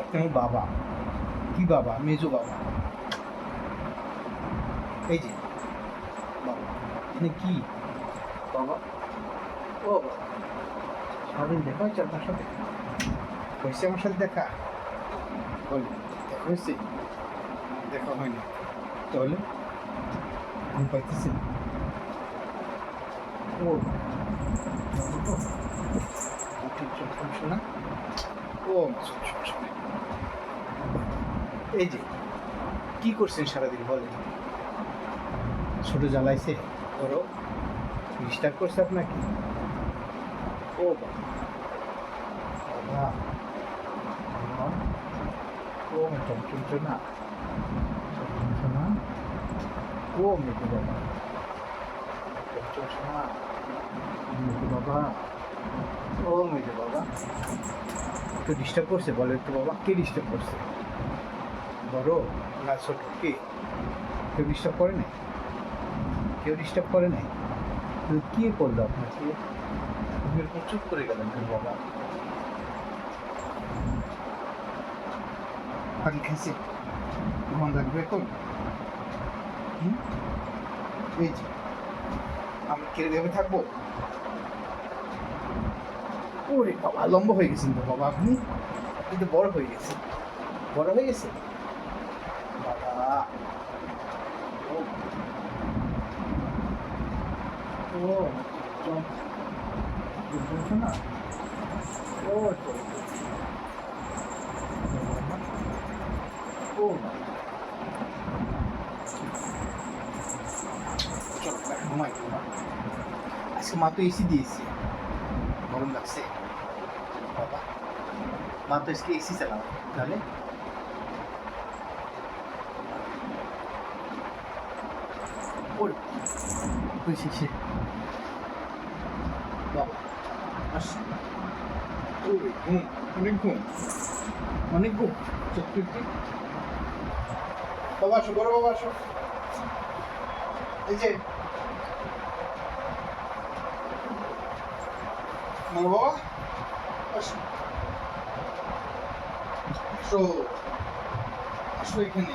আপনি আমার বাবা। কি বাবা? মেজো বাবা। এই যে বাবা, এখানে কি বাবা? ও বাবা, সারাদিন দেখা হয়েছে আপনার সাথে? হয়েছে আমার সাথে দেখা? বলি দেখা হয়েছে? দেখা হয়নি তাহলে ঘুম পাইতেছেন? ও সমস্যা না। ও সমস্যা নেই। এই যে কি করছেন সারাদিন বলেন? ছোট জ্বালাইছে? ওরও ডিস্টার্ব করছে আপনাকে? ও বাবা, ও যন্ত্রণা, যন্ত্রণা। ও মেঘু বাবা, যন্ত্রণা, মেঘু বাবা। ও মেঘু বাবা, একটু ডিস্টার্ব করছে বলে একটু বাবা? কে ডিস্টার্ব করছে? বড় না ছোট? কে? কেউ ডিস্টার্ব করে নাই? কেউ ডিস্টার্ব করে নাই? কে করলো আপনাকে? আপনি এরকম চুপ করে গেলেন কেন বাবা? পানি খাইছে? ঘুমান লাগবে এখন? এই যে আমি কেড়ে ভেবে থাকবো? ওরে বাবা, লম্বা হয়ে গেছেন তো বাবা আপনি। আপনি তো বড় হয়ে গেছেন। বড় হয়ে গেছে বাবা। ও ও না। ও ও চলো ঘুমাই ঘুমা। আজকে মা তো এসি দিয়েছে, গরম লাগছে বাবা। মা তো আজকে এসি চালাও তাহলে। ওর শেষে বাবা আস। ওরে ঘুম, অনেক ঘুম, অনেক ঘুম। চোখ বাবা আসো, বড় বাবা আসো। এই যে বাবা আসো, আসো, আসো এখানে।